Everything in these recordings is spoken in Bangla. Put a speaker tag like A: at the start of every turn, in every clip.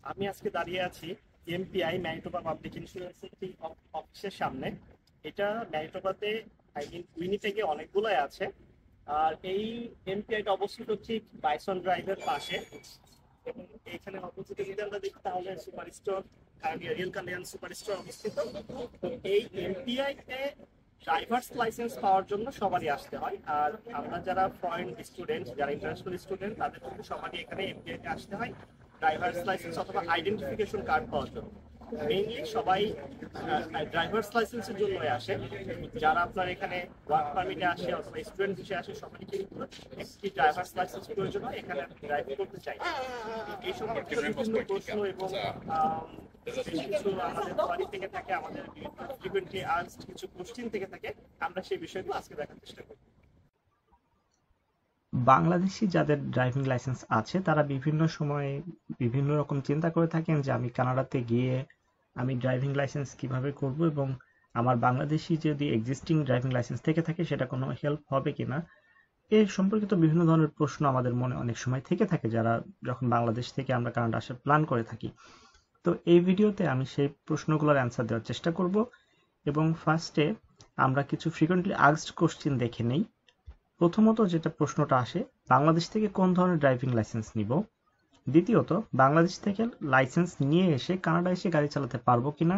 A: আমি আজকে দাঁড়িয়ে আছি এমপিআই ম্যানিটোবা পাবলিক ইন্স্যুরেন্স অফিসের সামনে। এটা ম্যানিটোবাতে আই মিন উইনিপেগে অনেকগুলাই আছে। আর এই এমপিআইটা অবস্থিত ঠিক বাইসন ড্রাইভের পাশে। এবং এখানে অপোজিটে যদি আমরা দেখি তাহলে super store, real Kalyan super store অবস্থিত। তো এই এমপিআই তে ড্রাইভার্স লাইসেন্স পাওয়ার জন্য সবারই আসতে হয়। আর আমরা যারা ফরেন স্টুডেন্ট, যারা ইন্টারন্যাশনাল স্টুডেন্ট, তাদের কিন্তু সবারই এখানে এমপিআই তে আসতে হয় ড্রাইভার্স লাইসেন্স অথবা আইডেন্টিফিকেশন কার্ড পাওয়ার জন্য। মেইনলি সবাই ড্রাইভার্স লাইসেন্সের জন্যই আসে। যারা আপনার এখানে ওয়ার্ক পারমিটে আসে অথবা স্টুডেন্ট হিসেবে আসে, সবাই কিন্তু একটি ড্রাইভার্স লাইসেন্স প্রয়োজন হয় এখানে ড্রাইভ করতে চাই। এই সম্পর্কে বিভিন্ন প্রশ্ন এবং বেশ কিছু আমাদের বাড়ি থেকে থাকে, আমাদের ফ্রিকুয়েন্টলি আস্কড কিছু কোশ্চেন থেকে থাকে। আমরা সেই বিষয়গুলো আজকে দেখার চেষ্টা করি।
B: বাংলাদেশি যাদের ড্রাইভিং লাইসেন্স আছে তারা বিভিন্ন সময়ে বিভিন্ন রকম চিন্তা করে থাকেন যে আমি কানাডাতে গিয়ে আমি ড্রাইভিং লাইসেন্স কিভাবে করব এবং আমার বাংলাদেশি যদি এক্সিস্টিং ড্রাইভিং লাইসেন্স থেকে থাকে সেটা কোনো হেল্প হবে কিনা এর সম্পর্কিত বিভিন্ন ধরনের প্রশ্ন আমাদের মনে অনেক সময় থেকে থাকে যারা যখন বাংলাদেশ থেকে আমরা কানাডা আসার প্ল্যান করে থাকি। তো এই ভিডিওতে আমি সেই প্রশ্নগুলোর অ্যান্সার দেওয়ার চেষ্টা করব এবং ফার্স্টে আমরা কিছু ফ্রিকোয়েন্টলি আস্কড কোশ্চেন দেখে নেই। প্রথমত যেটা প্রশ্নটা আসে, বাংলাদেশ থেকে কোন ধরনের ড্রাইভিং লাইসেন্স নিব। দ্বিতীয়ত, বাংলাদেশ থেকে লাইসেন্স নিয়ে এসে কানাডা এসে গাড়ি চালাতে পারবো কিনা।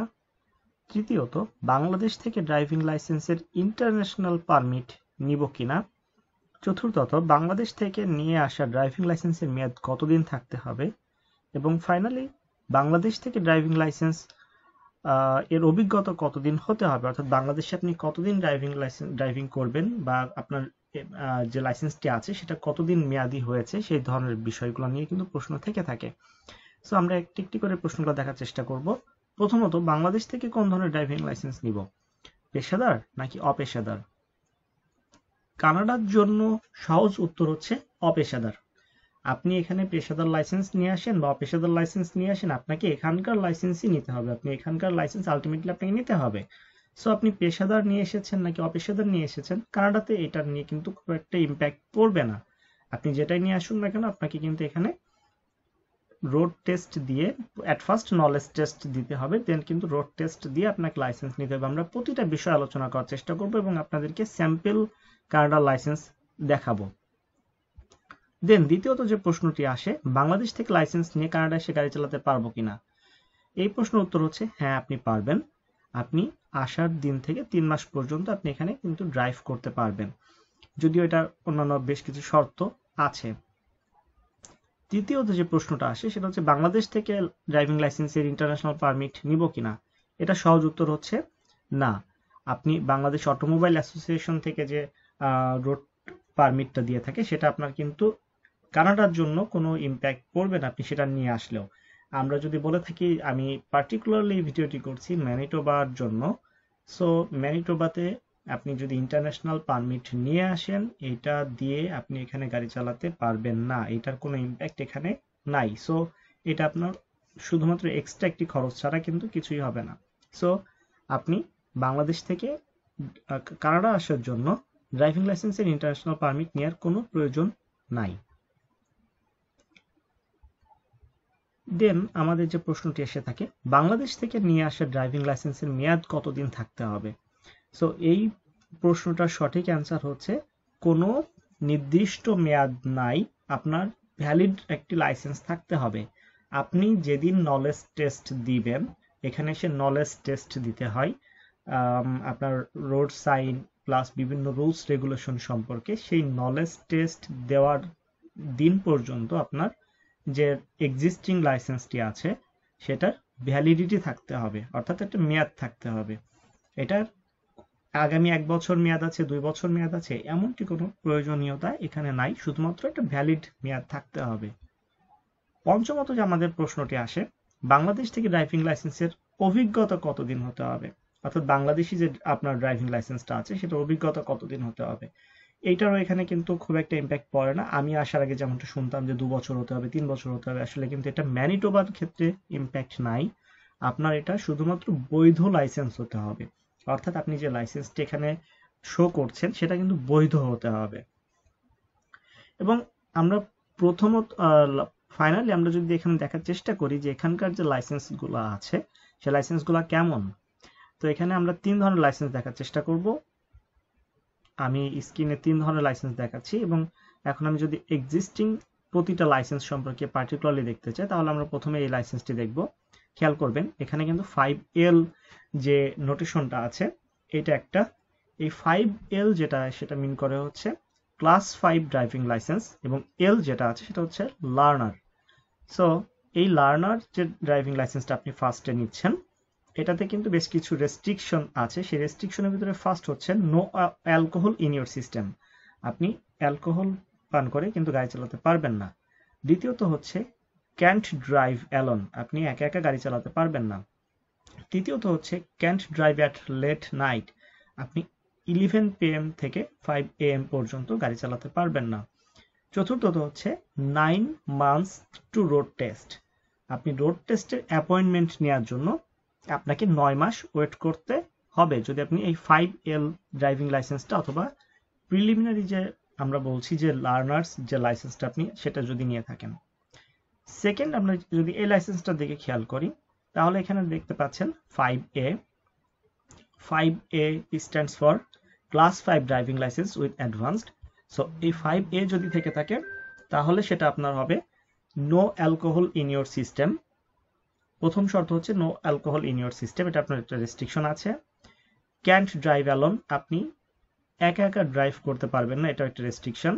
B: তৃতীয়ত, বাংলাদেশ থেকে ড্রাইভিং লাইসেন্সের ইন্টারন্যাশনাল পারমিট নিব কিনা। চতুর্থত, বাংলাদেশ থেকে নিয়ে আসা ড্রাইভিং লাইসেন্সের মেয়াদ কতদিন থাকতে হবে। এবং ফাইনালি, বাংলাদেশ থেকে ড্রাইভিং লাইসেন্স এর অভিজ্ঞতা কতদিন হতে হবে, অর্থাৎ বাংলাদেশে আপনি কতদিন ড্রাইভিং করবেন বা আপনার যে লাইসেন্সটি আছে সেটা কতদিন মেয়াদি হয়েছে, সেই ধরনের বিষয়গুলো নিয়ে কিন্তু প্রশ্ন থেকে থাকে। সো আমরা একটি একটি করে প্রশ্নগুলো দেখার চেষ্টা করব। প্রথমত, বাংলাদেশ থেকে কোন ধরনের ড্রাইভিং লাইসেন্স নিব, পেশাদার নাকি অপেশাদার। কানাডার জন্য সহজ উত্তর হচ্ছে অপেশাদার। আপনি এখানে পেশাদার লাইসেন্স নিয়ে আসেন বা অপেশাদার লাইসেন্স নিয়ে আসেন, আপনাকে এখানকার লাইসেন্সই নিতে হবে, আপনি এখানকার লাইসেন্স আলটিমেটলি আপনাকে নিতে হবে। সো আপনি পেশাদার নিয়ে এসেছেন নাকি অপেশাদার নিয়ে এসেছেন, কানাডাতে এটা নিয়ে কিন্তু খুব একটা ইম্প্যাক্ট পড়বে না। আপনি যেটাই নিয়ে আসুন না কেন, আপনাকে কিন্তু এখানে রোড টেস্ট দিয়ে অ্যাট ফার্স্ট নলেজ টেস্ট দিতে হবে, দেন কিন্তু রোড টেস্ট দিয়ে আপনাকে লাইসেন্স নিতে হবে। আমরা প্রতিটা বিষয় আলোচনা করার চেষ্টা করব এবং আপনাদেরকে স্যাম্পল কানাডার লাইসেন্স দেখাবো। দেন দ্বিতীয়ত যে প্রশ্নটি আসে, বাংলাদেশ থেকে লাইসেন্স নিয়ে কানাডা এসে গাড়ি চালাতে পারবো কিনা। এই প্রশ্নের উত্তর হচ্ছে হ্যাঁ, আপনি পারবেন। আপনি আসার দিন থেকে 3 মাস পর্যন্ত আপনি এখানে কিন্তু ড্রাইভ করতে পারবেন, যদিও এটা অন্যান্য বেশ কিছু শর্ত আছে। তৃতীয়ত যে প্রশ্নটা আসে সেটা হচ্ছে বাংলাদেশ থেকে ড্রাইভিং লাইসেন্সের ইন্টারন্যাশনাল পারমিট নিব কিনা। এটা সহজ উত্তর হচ্ছে না। আপনি বাংলাদেশ অটোমোবাইল অ্যাসোসিয়েশন থেকে যে রোড পারমিটটা দিয়ে থাকে সেটা আপনার কিন্তু কানাডার জন্য কোনো ইম্প্যাক্ট পড়বে না আপনি সেটা নিয়ে আসলেও। আমরা যদি বলে থাকি, আমি পার্টিকুলারলি ভিডিওটি করছি ম্যানিটোবার জন্য। সো ম্যানিটোবাতে আপনি যদি ইন্টারন্যাশনাল পারমিট নিয়ে আসেন, এটা দিয়ে আপনি এখানে গাড়ি চালাতে পারবেন না, এটার কোনো ইম্প্যাক্ট এখানে নাই। সো এটা আপনার শুধুমাত্র এক্সট্রা একটি খরচ ছাড়া কিন্তু কিছুই হবে না। সো আপনি বাংলাদেশ থেকে কানাডা আসার জন্য ড্রাইভিং লাইসেন্সের ইন্টারন্যাশনাল পারমিট নেওয়ার কোনো প্রয়োজন নাই। দেন আমাদের যে প্রশ্নটি এসে থাকে, বাংলাদেশ থেকে নিয়ে আসা ড্রাইভিং লাইসেন্সের মেয়াদ কতদিন থাকতে হবে। সো এই প্রশ্নটার সঠিক অ্যান্সার হচ্ছে কোনো নির্দিষ্ট মেয়াদ নাই, আপনার ভ্যালিড একটি লাইসেন্স থাকতে হবে। আপনি যেদিন নলেজ টেস্ট দিবেন, এখানে সে নলেজ টেস্ট দিতে হয় আপনার রোড সাইন প্লাস বিভিন্ন রুলস রেগুলেশন সম্পর্কে, সেই নলেজ টেস্ট দেওয়ার দিন পর্যন্ত আপনার যে এক্সিস্টিং লাইসেন্সটি আছে সেটার ভ্যালিডিটি থাকতে হবে, অর্থাৎ একটা মেয়াদ থাকতে হবে। এটার আগামী 1 বছর মেয়াদ আছে, 2 বছর মেয়াদ আছে, এমনটি কোনো প্রয়োজনীয়তা এখানে নাই, শুধুমাত্র একটা ভ্যালিড মেয়াদ থাকতে হবে। পঞ্চমত যে আমাদের প্রশ্নটি আসে, বাংলাদেশ থেকে ড্রাইভিং লাইসেন্সের অভিজ্ঞতা কতদিন হতে হবে, অর্থাৎ বাংলাদেশি যে আপনার ড্রাইভিং লাইসেন্সটা আছে সেটার অভিজ্ঞতা কতদিন হতে হবে। এইটারও এখানে কিন্তু খুব একটা ইম্প্যাক্ট পড়ে না। আমি আসার আগে যেমনটা শুনতাম যে 2 বছর হতে হবে, 3 বছর হতে হবে, আসলে কিন্তু এটা ম্যানিটোবার ক্ষেত্রে ইম্প্যাক্ট নাই। আপনার এটা শুধুমাত্র বৈধ লাইসেন্স হতে হবে, অর্থাৎ আপনি যে লাইসেন্সটি এখানে শো করছেন সেটা কিন্তু বৈধ হতে হবে। এবং আমরা ফাইনালি আমরা যদি এখানে দেখার চেষ্টা করি যে এখানকার যে লাইসেন্সগুলো আছে সে লাইসেন্সগুলো কেমন, তো এখানে আমরা 3 ধরনের লাইসেন্স দেখার চেষ্টা করব। আমি স্ক্রিনে 3 ধরনের লাইসেন্স দেখাচ্ছি এবং এখন আমি যদি এক্সিস্টিং প্রতিটা লাইসেন্স সম্পর্কে পার্টিকুলারলি দেখতে চাই তাহলে আমরা প্রথমে এই লাইসেন্সটি দেখব। খেয়াল করবেন এখানে কিন্তু 5L যে নোটেশনটা আছে এটা একটা, এই 5L যেটা সেটা মিন করে হচ্ছে ক্লাস 5 ড্রাইভিং লাইসেন্স এবং L যেটা আছে সেটা হচ্ছে লার্নার। সো এই লার্নার যে ড্রাইভিং লাইসেন্সটা আপনি ফার্স্টে নিচ্ছেন এটাতে কিন্তু বেশ কিছু রেস্ট্রিকশন আছে। সেই রেস্ট্রিকশনের ভিতরে ফার্স্ট হচ্ছে no alcohol in your system, আপনি অ্যালকোহল পান করে কিন্তু গাড়ি চালাতে পারবেন না। দ্বিতীয়ত হচ্ছে ক্যান্ট ড্রাইভ অ্যালোন, আপনি একা একা গাড়ি চালাতে পারবেন না। তৃতীয়ত হচ্ছে can't drive at late night, আপনি 11 PM থেকে 5 AM পর্যন্ত গাড়ি চালাতে পারবেন না। চতুর্থত হচ্ছে 9 months টু রোড টেস্ট, আপনি রোড টেস্টের অ্যাপয়েন্টমেন্ট নেওয়ার জন্য আপনাকে 9 মাস ওয়েট করতে হবে যদি আপনি এই 5L ড্রাইভিং লাইসেন্সটা অথবা প্রিলিমিনারি যে আমরা বলছি যে লার্নার্স যে লাইসেন্সটা আপনি সেটা যদি নিয়ে থাকেন। সেকেন্ড, আমরা যদি এই লাইসেন্সটার দিকে খেয়াল করি তাহলে এখানে দেখতে পাচ্ছেন 5A। 5A stands for class 5 driving licence with advanced. So এই 5A যদি থেকে থাকে তাহলে সেটা আপনার হবে no alcohol in your system. প্রথম শর্ত হচ্ছে no alcohol in your system, এটা আপনার একটা রেস্ট্রিকশন আছে। ক্যান্ট ড্রাইভ অ্যালোন, আপনি একা একা ড্রাইভ করতে পারবেন না, এটা একটা রেস্ট্রিকশন।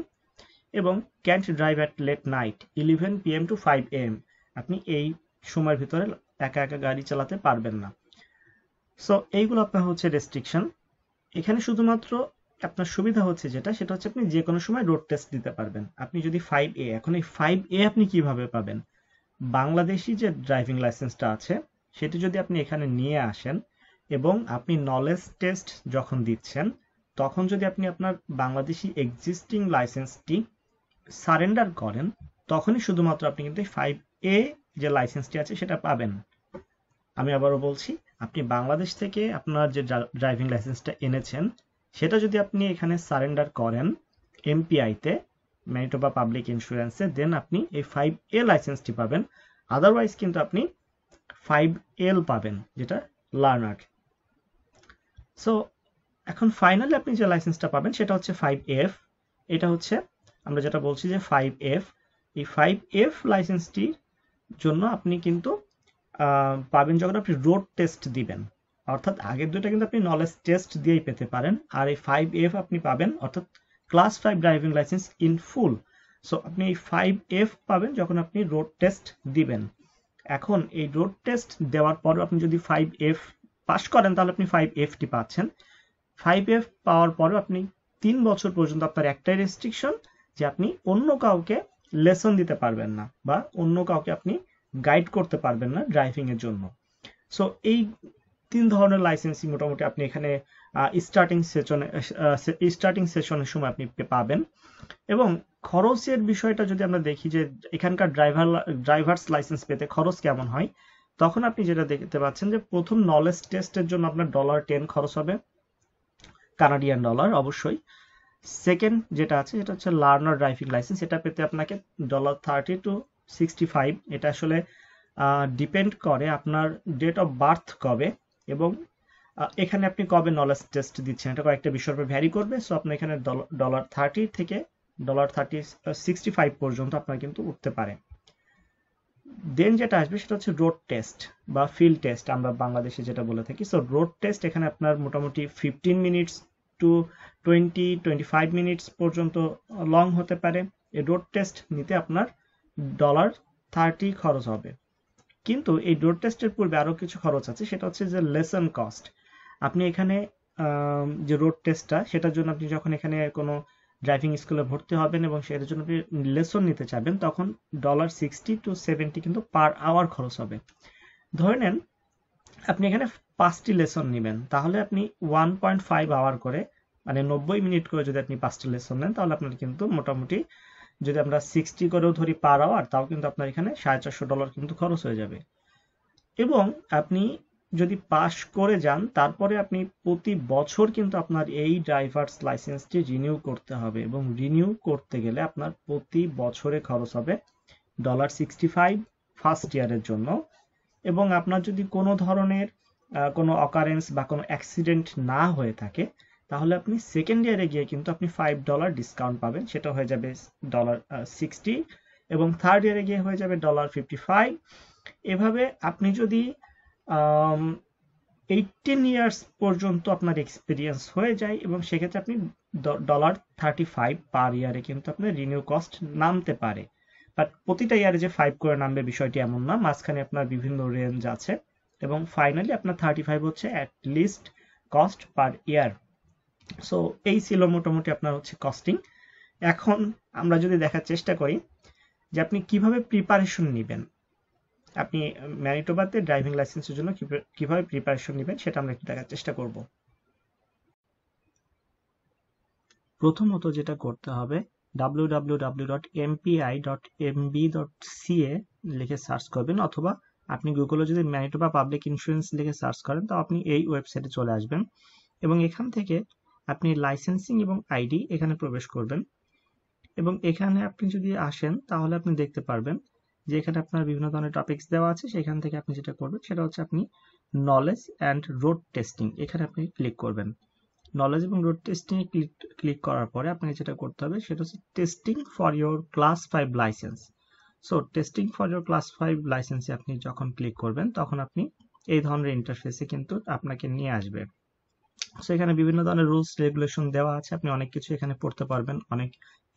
B: এবং can't drive at late night 11 PM to 5 AM, আপনি এই সময়ের ভিতরে একা একা গাড়ি চালাতে পারবেন না। সো এইগুলো আপনার হচ্ছে রেস্ট্রিকশন। এখানে শুধুমাত্র আপনার সুবিধা হচ্ছে যেটা সেটা হচ্ছে আপনি যে কোনো সময় রোড টেস্ট দিতে পারবেন। আপনি যদি 5A, এখন এই 5A আপনি কিভাবে পাবেন? বাংলাদেশি যে ড্রাইভিং লাইসেন্সটা আছে সেটি যদি আপনি এখানে নিয়ে আসেন এবং আপনি নলেজ টেস্ট যখন দিচ্ছেন তখন যদি আপনি আপনার বাংলাদেশি এক্সিস্টিং লাইসেন্সটি সারেন্ডার করেন তখনই শুধুমাত্র আপনি কিন্তু 5A যে লাইসেন্সটি আছে সেটা পাবেন। আমি আবারও বলছি, আপনি বাংলাদেশ থেকে আপনার যে ড্রাইভিং লাইসেন্সটা এনেছেন সেটা যদি আপনি এখানে সারেন্ডার করেন এমপিআইতে, ম্যানিটোবা পাবলিক ইন্স্যুরেন্সে, দেন আপনি এই 5A লাইসেন্সটি পাবেন। আদারওয়াইজ কিন্তু আপনি 5L পাবেন যেটা লার্নার। সো এখন ফাইনালি আপনি যে লাইসেন্সটা পাবেন সেটা হচ্ছে 5F। এটা হচ্ছে আমরা যেটা বলছি যে 5F, এই 5F লাইসেন্সটির জন্য আপনি কিন্তু পাবেন যখন আপনি রোড টেস্ট দিবেন, অর্থাৎ আগের দুইটা কিন্তু আপনি নলেজ টেস্ট দিয়েই পেতে পারেন, আর এই 5F আপনি পাবেন অর্থাৎ class 5 driving licence in full. So আপনি এই 5F পাবেন যখন আপনি রোড টেস্ট দিবেন। এখন এই রোড টেস্ট দেওয়ার পর আপনি যদি 5F পাস করেন তাহলে আপনি 5Fটি পাচ্ছেন। 5F পাওয়ার পরেও আপনি 3 বছর পর্যন্ত আপনার একটাই রেস্ট্রিকশন যে আপনি অন্য কাউকে লেসন দিতে পারবেন না বা অন্য কাউকে আপনি গাইড করতে পারবেন না ড্রাইভিং এর জন্য। সো এই 3 ধরনের লাইসেন্সই মোটামুটি আপনি এখানে স্টার্টিং সেশনের সময় আপনি পাবেন। এবং খরচের বিষয়টা যদি আমরা দেখি যে এখানকার ড্রাইভার্স লাইসেন্স পেতে খরচ কেমন হয়, তখন আপনি যেটা দেখতে পাচ্ছেন যে প্রথম নলেজ টেস্টের জন্য আপনার $10 খরচ হবে, কানাডিয়ান ডলার অবশ্যই। সেকেন্ড যেটা আছে সেটা হচ্ছে লার্নার ড্রাইভিং লাইসেন্স, এটা পেতে আপনাকে $30 to $65, এটা আসলে ডিপেন্ড করে আপনার ডেট অফ বার্থ কবে এবং এখানে আপনি কবে নলেজ টেস্ট দিচ্ছেন, এটা কয়েকটা বিষয়ের উপর ভ্যারি করবে। সো আপনার এখানে $30 থেকে $65 পর্যন্ত আপনার কিন্তু উঠতে পারে। দেন যেটা আসবে সেটা হচ্ছে রোড টেস্ট বা ফিল্ড টেস্ট আমরা বাংলাদেশে যেটা বলে থাকি। সো রোড টেস্ট এখানে আপনার মোটামুটি 15 মিনিটস টু 25 মিনিটস পর্যন্ত লং হতে পারে। এই রোড টেস্ট নিতে আপনার $30 খরচ হবে। কিন্তু এই রোড টেস্টের পূর্বে আরো কিছু খরচ আছে, সেটা হচ্ছে যে লেসন কস্ট। আপনি এখানে যে রোড টেস্টটা সেটার জন্য আপনি যখন এখানে কোনো ড্রাইভিং স্কুলে ভর্তি হবেন এবং সেটার জন্য আপনি লেসন নিতে চাবেন তখন $60 to $70 কিন্তু পার আওয়ার খরচ হবে। ধরে নেন আপনি এখানে 5টি লেসন নেবেন তাহলে আপনি 1.5 আওয়ার করে মানে 90 মিনিট করে যদি আপনি 5টি লেসন নেন তাহলে আপনার কিন্তু মোটামুটি যদি আমরা 60 করেও ধরি পার আওয়ার তাও কিন্তু আপনার এখানে $450 কিন্তু খরচ হয়ে যাবে। এবং আপনি যদি পাস করে যান তারপরে আপনি প্রতি বছর কিন্তু আপনার এই ড্রাইভার্স লাইসেন্সটি রিনিউ করতে হবে এবং রিনিউ করতে গেলে আপনার প্রতি বছরে খরচ হবে $65 ফার্স্ট ইয়ারের জন্য, এবং আপনার যদি কোনো ধরনের কোনো অকারেন্স বা কোনো অ্যাক্সিডেন্ট না হয়ে থাকে, তাহলে আপনি সেকেন্ড ইয়ারে গিয়ে কিন্তু আপনি $5 ডিসকাউন্ট পাবেন, সেটা হয়ে যাবে $60, এবং থার্ড ইয়ারে গিয়ে হয়ে যাবে $55। এভাবে আপনি যদি 18 ইয়ার্স পর্যন্ত আপনার এক্সপিরিয়েন্স হয়ে যায়, এবং সেক্ষেত্রে আপনি $35 পার ইয়ারে কিন্তু আপনার রিনিউ কস্ট নামতে পারে। বাট প্রতিটা ইয়ারে যে 5 করে নামবে বিষয়টি এমন না, মাঝখানে আপনার বিভিন্ন রেঞ্জ আছে, এবং ফাইনালি আপনার 35 হচ্ছে at least cost per year. So এই ছিল মোটামুটি আপনার হচ্ছে কস্টিং। এখন আমরা যদি দেখার চেষ্টা করি যে আপনি কিভাবে প্রিপারেশন নেবেন, আপনি ম্যানিটোবাতে ড্রাইভিং লাইসেন্সের জন্য কিভাবে প্রিপারেশন নেবেন সেটা আমরা একটু দেখার চেষ্টা করব। প্রথমত যেটা করতে হবে, www.mpi.mb.ca লিখে সার্চ করবেন, অথবা আপনি গুগলে যদি ম্যানিটোবা পাবলিক ইন্স্যুরেন্স লিখে সার্চ করেন তো আপনি এই ওয়েবসাইটে চলে আসবেন, এবং এখান থেকে আপনি লাইসেন্সিং এবং আইডি এখানে প্রবেশ করবেন। এবং এখানে আপনি যদি আসেন তাহলে আপনি দেখতে পারবেন যে এখানে আপনার বিভিন্ন ধরনের টপিকস দেওয়া আছে। সেখান থেকে আপনি যেটা করবেন সেটা হচ্ছে আপনি নলেজ অ্যান্ড রোড টেস্টিং, এখানে আপনি ক্লিক করবেন। নলেজ এবং রোড টেস্টিং এ ক্লিক করার পরে আপনাকে যেটা করতে হবে সেটা হচ্ছে testing for your class 5 licence. So testing for your class 5 লাইসেন্সে আপনি যখন ক্লিক করবেন তখন আপনি এই ধরনের ইন্টারফেসে কিন্তু আপনাকে নিয়ে আসবে। সো এখানে বিভিন্ন ধরনের রুলস রেগুলেশন দেওয়া আছে, আপনি অনেক কিছু এখানে পড়তে পারবেন, অনেক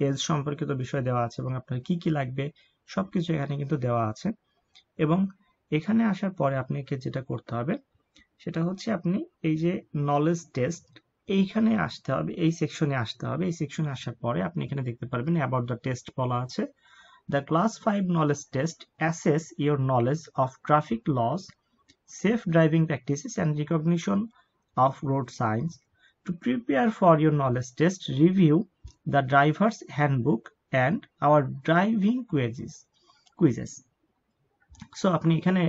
B: এজ সম্পর্কিত বিষয় দেওয়া আছে, এবং আপনার কি কি লাগবে সবকিছু এখানে কিন্তু দেওয়া আছে। এবং এখানে আসার পরে আপনাকে যেটা করতে হবে সেটা হচ্ছে আপনি এই যে নলেজ টেস্ট, এইখানে আসতে হবে, এই সেকশনে আসতে হবে। এই সেকশনে আসার পরে আপনি এখানে দেখতে পারবেন অ্যাবাউট দ্য টেস্ট বলা আছে। The class 5 knowledge test assess your knowledge of traffic laws, safe driving practices and recognition of road signs. To prepare for your knowledge test, review the driver's handbook and our driving quizzes. So আপনি এখানে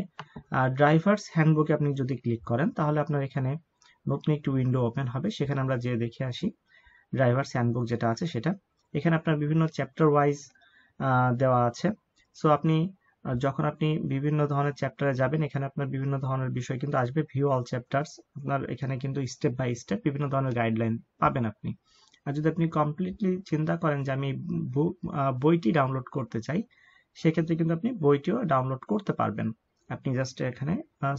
B: ড্রাইভার্স হ্যান্ডবুকে আপনি যদি ক্লিক করেন তাহলে আপনার এখানে নতুন একটি উইন্ডো ওপেন হবে, সেখানে আমরা যে দেখে আসি ড্রাইভার্স হ্যান্ডবুক যেটা আছে সেটা। এখানে আপনার বিভিন্ন চ্যাপ্টার ওয়াইজ দেওয়া আছে। সো আপনি যখন আপনি বিভিন্ন ধরনের চ্যাপ্টারে যাবেন এখানে আপনার বিভিন্ন ধরনের বিষয় কিন্তু আসবে, ভিউ অল চ্যাপ্টার্স, আপনার এখানে কিন্তু স্টেপ বাই স্টেপ বিভিন্ন ধরনের গাইডলাইন পাবেন আপনি। আর যদি আপনি কমপ্লিটলি চিন্তা করেন যে আমি বইটি ডাউনলোড করতে চাই, সেক্ষেত্রে কিন্তু আপনি বইটিও ডাউনলোড করতে পারবেন। আপনি জাস্ট এখানে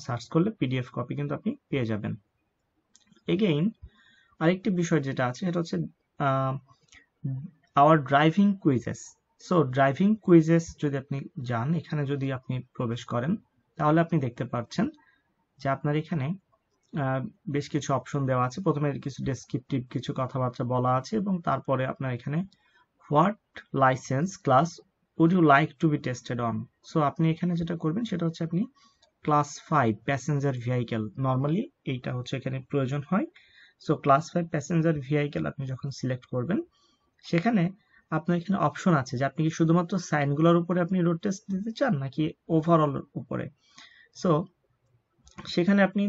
B: সার্চ করলে পিডিএফ কপি কিন্তু আপনি পেয়ে যাবেন। এগেইন আরেকটি বিষয় যেটা আছে সেটা হচ্ছে our driving quizzes. So driving quizzes যদি আপনি যান, এখানে যদি আপনি প্রবেশ করেন তাহলে আপনি দেখতে পাচ্ছেন যে আপনার এখানে বেশ কিছু অপশন দেওয়া আছে। প্রথমে কিছু ডেসক্রিপটিভ কিছু কথাবার্তা বলা আছে, এবং তারপরে আপনার এখানে what licence class would you like to be tested on? So আপনি এখানে যেটা করবেন সেটা হচ্ছে আপনি ক্লাস 5 প্যাসেঞ্জার ভেহিকেল, নর্মালি এইটা হচ্ছে এখানে প্রয়োজন হয়। সো ক্লাস 5 প্যাসেঞ্জার ভেহিকেল আপনি যখন সিলেক্ট করবেন সেখানে আপনার এখানে অপশন আছে যে আপনি কি শুধুমাত্র সাইনগুলোর উপরে আপনি রোড টেস্ট দিতে চান নাকি ওভারঅল উপরে। সো সেখানে আপনি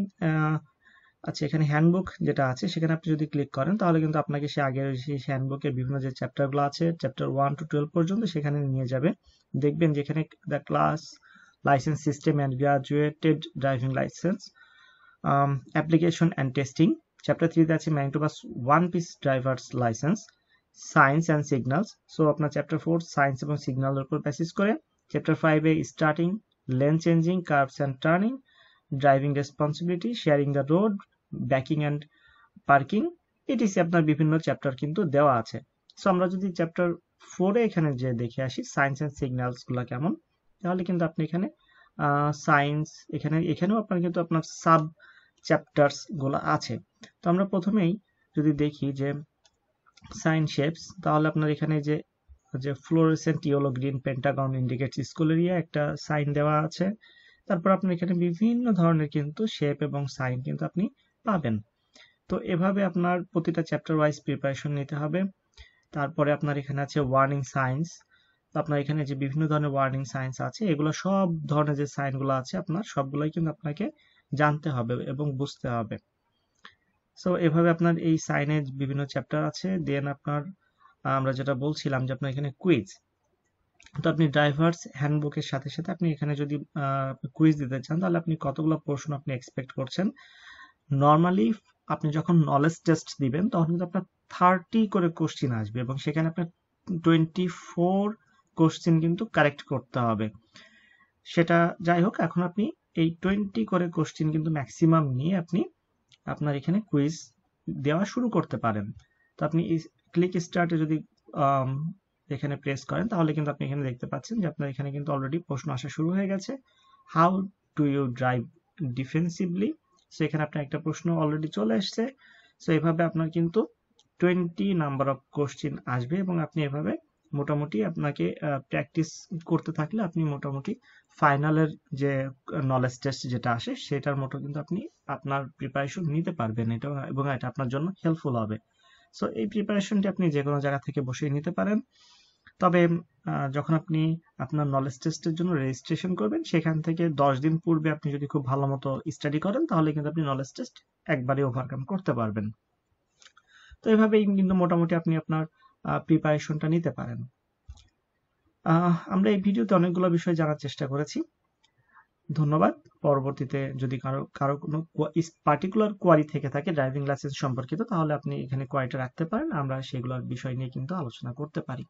B: আচ্ছা এখানে হ্যান্ডবুক যেটা আছে সেখানে আপনি যদি ক্লিক করেন তাহলে কিন্তু আপনাকে সে আগের সেই হ্যান্ডবুকের বিভিন্ন যে চ্যাপ্টারগুলো আছে চ্যাপ্টার 1 to 12 পর্যন্ত সেখানে নিয়ে যাবে। দেখবেন যেখানে the class licence system and graduated driving licence application and testing, chapter 3 আছে Manitoba's one piece driver's licence, signs and signals. So আপনার চ্যাপ্টার 4 সায়েন্স এবং সিগন্যালের উপর বেসিস করে। চ্যাপ্টার 5 এ starting, lane changing, curves and turning, driving responsibility, sharing the road, backing and parking, etc আপনার বিভিন্ন চ্যাপ্টার কিন্তু দেওয়া আছে। সো আমরা যদি চ্যাপ্টার 4 এ এখানে যে দেখে আসি সায়েন্স অ্যান্ড সিগন্যালস গুলা কেমন, তাহলে কিন্তু আপনি এখানে সায়েন্স এখানেও আপনার কিন্তু আপনার সাব চ্যাপ্টার্স গুলো আছে। তো আমরা প্রথমেই যদি দেখি যে সাইন শেপস, তাহলে আপনার এখানে যে fluorescent yellow green Pentagon indicates school area একটা সাইন দেওয়া আছে। তারপর আপনার এখানে বিভিন্ন ধরনের কিন্তু শেপ এবং সাইন কিন্তু আপনি পাবেন। তো এভাবে আপনার প্রতিটা চ্যাপ্টার ওয়াইজ প্রিপারেশন নিতে হবে। তারপরে আপনার এখানে আছে ওয়ার্নিং সাইন্স, তো আপনার এখানে যে বিভিন্ন ধরনের ওয়ার্নিং সাইন্স আছে এগুলো সব ধরনের যে সাইনগুলো আছে আপনার সবগুলোই কিন্তু আপনাকে জানতে হবে এবং বুঝতে হবে। সো এভাবে আপনার এই সাইনের বিভিন্ন চ্যাপ্টার আছে। দেন আপনার আমরা যেটা বলছিলাম যে আপনার এখানে কুইজ, তো আপনি ড্রাইভার্স হ্যান্ডবুকের সাথে সাথে আপনি এখানে যদি কুইজ দিতে চান তাহলে আপনি কতগুলো প্রশ্ন আপনি এক্সপেক্ট করছেন। নর্মালি আপনি যখন নলেজ টেস্ট দিবেন তখন কিন্তু আপনার 30 করে কোশ্চিন আসবে এবং সেখানে আপনার 24 কোশ্চিন কিন্তু কারেক্ট করতে হবে। সেটা যাই হোক, এখন আপনি এই 20 করে কোশ্চিন কিন্তু ম্যাক্সিমাম নিয়ে আপনি আপনার এখানে কুইজ দেওয়া শুরু করতে পারেন। তো আপনি ক্লিক স্টার্টে যদি আম, এখানে প্রেস করেন তাহলে কিন্তু আপনি এখানে দেখতে পাচ্ছেন যে আপনার এখানে কিন্তু অলরেডি প্রশ্ন আসা শুরু হয়ে গেছে। How do you drive defensively? So এখানে আপনার একটা প্রশ্ন অলরেডি চলে এসছে। সো এভাবে আপনার কিন্তু 20 নাম্বার অফ কোশ্চিন আসবে এবং আপনি এভাবে মোটামুটি আপনাকে প্র্যাকটিস করতে থাকলে আপনি মোটামুটি ফাইনালের যে নলেজ টেস্ট যেটা আসে সেটার মতো কিন্তু আপনি আপনার প্রিপারেশন নিতে পারবেন এটা, এবং এটা আপনার জন্য হেল্পফুল হবে। সো এই প্রিপারেশনটি আপনি যে কোনো জায়গা থেকে বসেই নিতে পারেন। তবে যখন আপনি আপনার নলেজ টেস্টের জন্য রেজিস্ট্রেশন করবেন সেখান থেকে 10 দিন পূর্বে আপনি যদি খুব ভালো মতো স্টাডি করেন তাহলে কিন্তু আপনি নলেজ টেস্ট একবারে ওভারকাম করতে পারবেন। তো এভাবেই কিন্তু মোটামুটি আপনি আপনার প্রিপারেশনটা নিতে পারেন। আমরা এই ভিডিওতে অনেকগুলো বিষয় জানার চেষ্টা করেছি। ধন্যবাদ। পরবর্তীতে যদি কারো কারো কোনো পার্টিকুলার কোয়ারি থেকে থাকে ড্রাইভিং লাইসেন্স সম্পর্কিত তাহলে আপনি এখানে কোয়ারিটা রাখতে পারেন, আমরা সেগুলোর বিষয় নিয়ে কিন্তু আলোচনা করতে পারি।